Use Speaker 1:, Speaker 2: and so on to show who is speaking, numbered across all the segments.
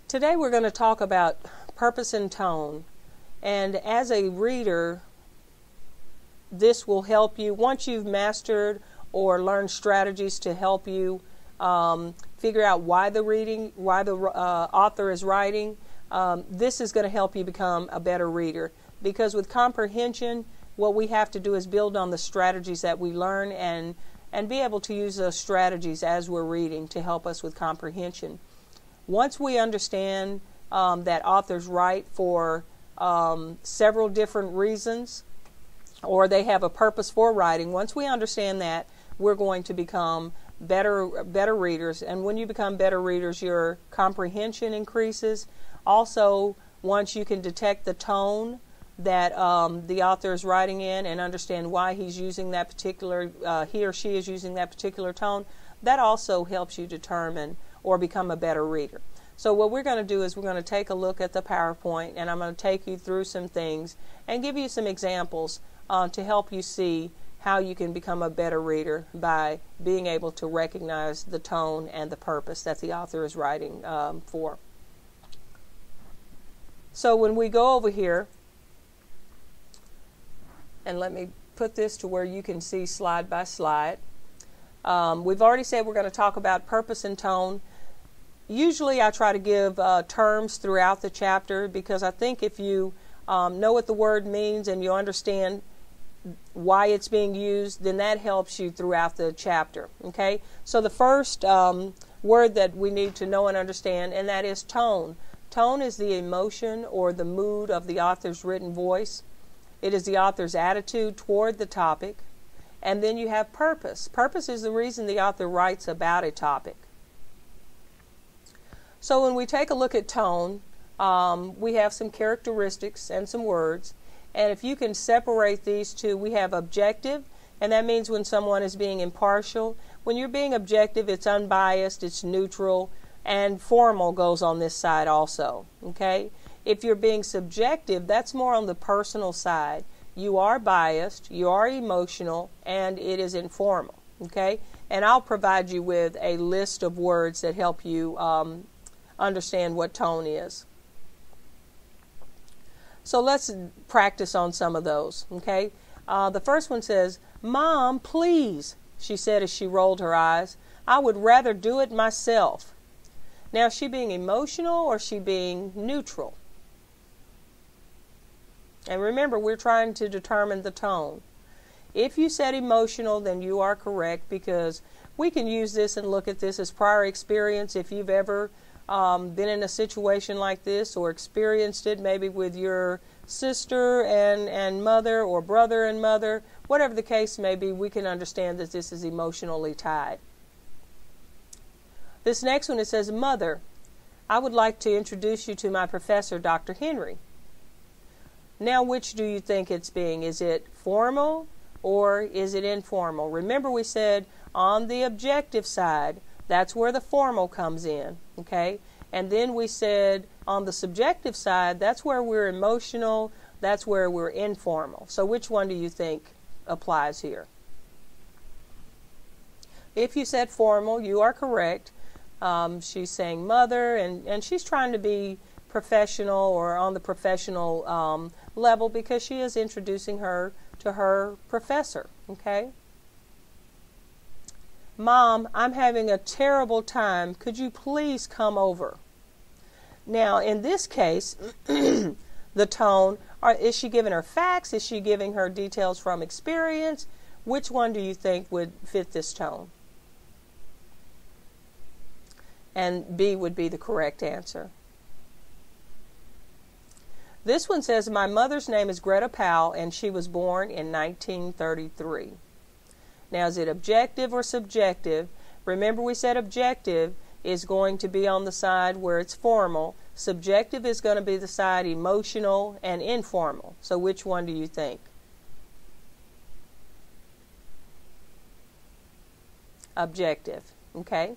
Speaker 1: Today we're going to talk about purpose and tone, and as a reader this will help you once you've mastered or learned strategies to help you figure out why the author is writing. This is going to help you become a better reader, because with comprehension what we have to do is build on the strategies that we learn and be able to use those strategies as we're reading to help us with comprehension. Once we understand that authors write for several different reasons, or they have a purpose for writing, once we understand that, we're going to become better readers. And when you become better readers, your comprehension increases. Also, once you can detect the tone that the author is writing in and understand why he's using that particular, he or she is using that particular tone, that also helps you determine or become a better reader. So what we're going to do is we're going to take a look at the PowerPoint, and I'm going to take you through some things and give you some examples to help you see how you can become a better reader by being able to recognize the tone and the purpose that the author is writing for. So when we go over here, and let me put this to where you can see slide by slide. We've already said we're going to talk about purpose and tone. Usually I try to give terms throughout the chapter, because I think if you know what the word means and you understand why it's being used, then that helps you throughout the chapter. Okay? So the first word that we need to know and understand, and that is tone. Tone is the emotion or the mood of the author's written voice. It is the author's attitude toward the topic. And then you have purpose. Purpose is the reason the author writes about a topic. So when we take a look at tone, we have some characteristics and some words. And if you can separate these two, we have objective, and that means when someone is being impartial. When you're being objective, it's unbiased, it's neutral, and formal goes on this side also. Okay? If you're being subjective, that's more on the personal side. You are biased, you are emotional, and it is informal. Okay? And I'll provide you with a list of words that help you understand what tone is. So let's practice on some of those. Okay? The first one says, "Mom, please," she said as she rolled her eyes. "I would rather do it myself." Now, is she being emotional or is she being neutral? And remember, we're trying to determine the tone. If you said emotional, then you are correct, because we can use this and look at this as prior experience. If you've ever been in a situation like this or experienced it maybe with your sister and mother, or brother and mother, whatever the case may be, we can understand that this is emotionally tied. This next one, it says, "Mother, I would like to introduce you to my professor, Dr. Henry." Now, which do you think it's being? Is it formal or is it informal? Remember, we said on the objective side, that's where the formal comes in, okay? And then we said on the subjective side, that's where we're emotional, that's where we're informal. So which one do you think applies here? If you said formal, you are correct. She's saying mother, and she's trying to be professional or on the professional level, because she is introducing her to her professor, okay? "Mom, I'm having a terrible time. Could you please come over?" Now, in this case, the tone, is she giving her facts? Is she giving her details from experience? Which one do you think would fit this tone? And B would be the correct answer. This one says, "My mother's name is Greta Powell, and she was born in 1933. Now, is it objective or subjective? Remember, we said objective is going to be on the side where it's formal. Subjective is going to be the side emotional and informal. So which one do you think? Objective. Okay?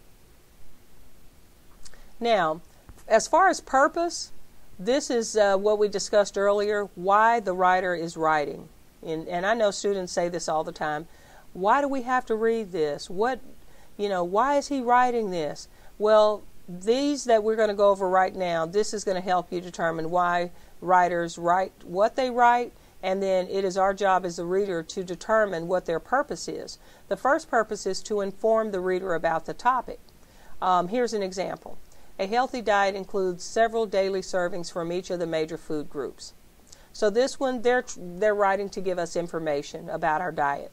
Speaker 1: Now, as far as purpose, this is what we discussed earlier, why the writer is writing. And I know students say this all the time. Why do we have to read this? Why is he writing this? Well, these that we're going to go over right now, this is going to help you determine why writers write what they write, and then it is our job as a reader to determine what their purpose is. The first purpose is to inform the reader about the topic. Here's an example. A healthy diet includes several daily servings from each of the major food groups. So this one, they're writing to give us information about our diet.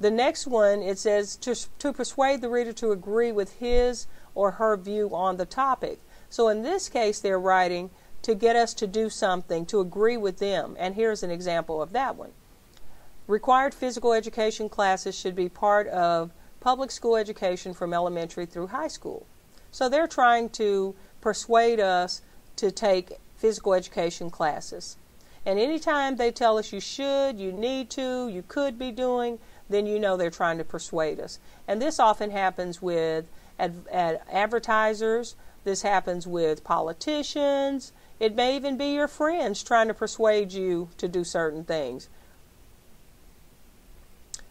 Speaker 1: The next one, it says to persuade the reader to agree with his or her view on the topic. So in this case, they're writing to get us to do something, to agree with them. And here's an example of that one. Required physical education classes should be part of public school education from elementary through high school. So they're trying to persuade us to take physical education classes. And anytime they tell us you should, you need to, you could be doing, then you know they're trying to persuade us. And this often happens with advertisers. This happens with politicians. It may even be your friends trying to persuade you to do certain things.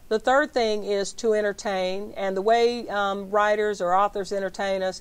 Speaker 1: The third thing is to entertain, and the way writers or authors entertain us,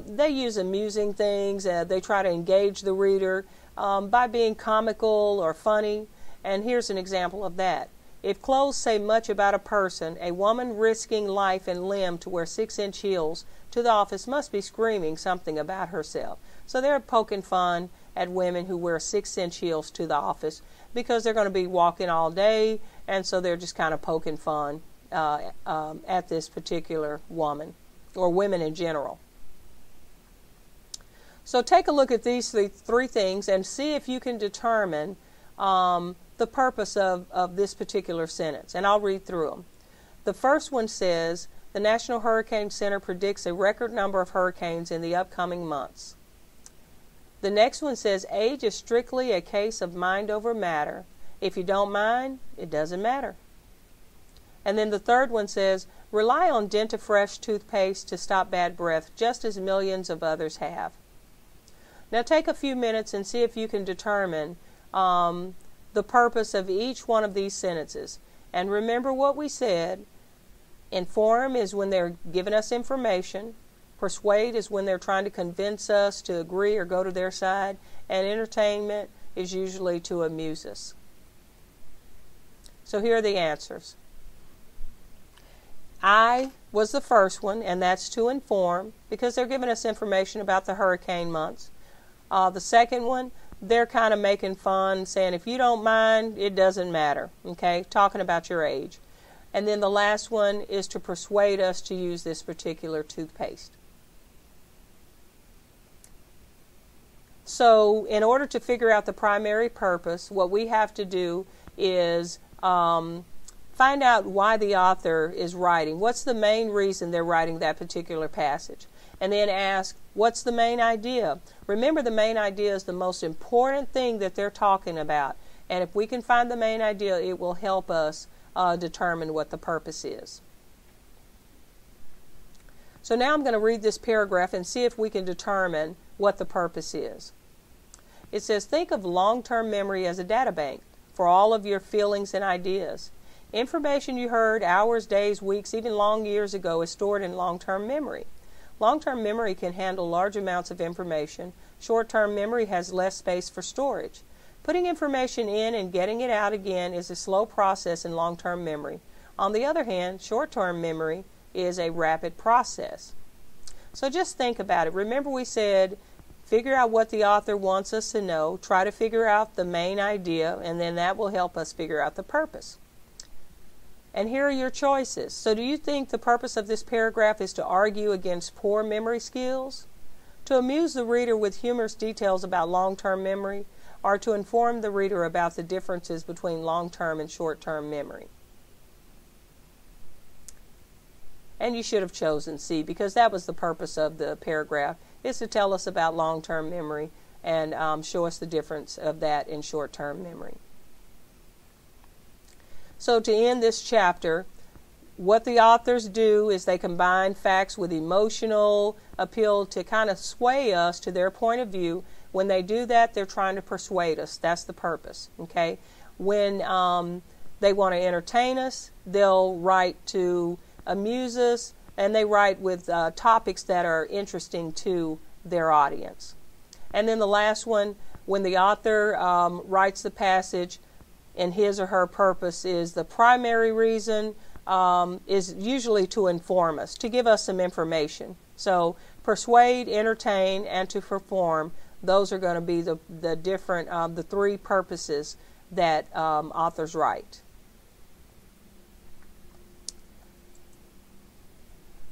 Speaker 1: they use amusing things. They try to engage the reader by being comical or funny. And here's an example of that. If clothes say much about a person, a woman risking life and limb to wear 6-inch heels to the office must be screaming something about herself. So they're poking fun at women who wear 6-inch heels to the office because they're going to be walking all day, and so they're just kind of poking fun at this particular woman, or women in general. So take a look at these three things and see if you can determine the purpose of this particular sentence. And I'll read through them. The first one says, the National Hurricane Center predicts a record number of hurricanes in the upcoming months. The next one says, age is strictly a case of mind over matter. If you don't mind, it doesn't matter. And then the third one says, rely on Dentifresh toothpaste to stop bad breath, just as millions of others have. Now take a few minutes and see if you can determine the purpose of each one of these sentences. And remember what we said. Inform is when they're giving us information. Persuade is when they're trying to convince us to agree or go to their side. And entertainment is usually to amuse us. So here are the answers. I was the first one, and that's to inform, because they're giving us information about the hurricane months. The second one, they're kind of making fun, saying if you don't mind, it doesn't matter, okay, talking about your age. And then the last one is to persuade us to use this particular toothpaste. So in order to figure out the primary purpose, what we have to do is find out why the author is writing. What's the main reason they're writing that particular passage? And then ask, what's the main idea? Remember, the main idea is the most important thing that they're talking about. And if we can find the main idea, it will help us determine what the purpose is. So now I'm going to read this paragraph and see if we can determine what the purpose is. It says, think of long-term memory as a data bank for all of your feelings and ideas. Information you heard hours, days, weeks, even long years ago is stored in long-term memory. Long-term memory can handle large amounts of information. Short-term memory has less space for storage. Putting information in and getting it out again is a slow process in long-term memory. On the other hand, short-term memory is a rapid process. So just think about it. Remember we said figure out what the author wants us to know, try to figure out the main idea, and then that will help us figure out the purpose. And here are your choices. So do you think the purpose of this paragraph is to argue against poor memory skills, to amuse the reader with humorous details about long-term memory, or to inform the reader about the differences between long-term and short-term memory? And you should have chosen C, because that was the purpose of the paragraph, is to tell us about long-term memory and show us the difference of that in short-term memory. So to end this chapter, what the authors do is they combine facts with emotional appeal to kind of sway us to their point of view. When they do that, they're trying to persuade us. That's the purpose, okay? When they want to entertain us, they'll write to amuse us, and they write with topics that are interesting to their audience. And then the last one, when the author writes the passage and his or her purpose is the primary reason, is usually to inform us, to give us some information. So persuade, entertain, and to perform, those are going to be the different, the three purposes that authors write.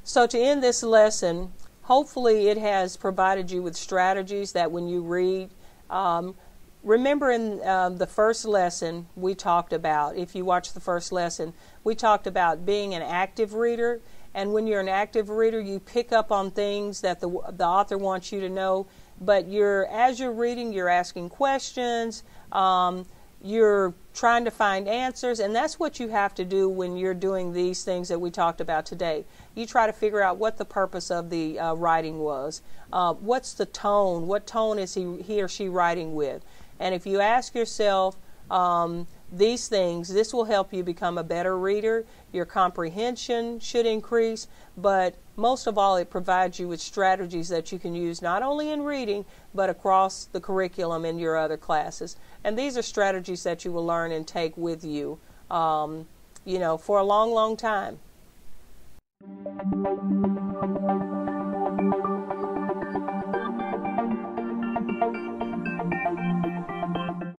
Speaker 1: So to end this lesson, hopefully it has provided you with strategies that when you read, remember in the first lesson we talked about, if you watch the first lesson, we talked about being an active reader. And when you're an active reader, you pick up on things that the author wants you to know. But as you're reading, you're asking questions. You're trying to find answers, and that's what you have to do when you're doing these things that we talked about today. You try to figure out what the purpose of the writing was. What's the tone? What tone is he or she writing with? And if you ask yourself these things, this will help you become a better reader. Your comprehension should increase, but most of all, it provides you with strategies that you can use not only in reading, but across the curriculum in your other classes. And these are strategies that you will learn and take with you, for a long, long time.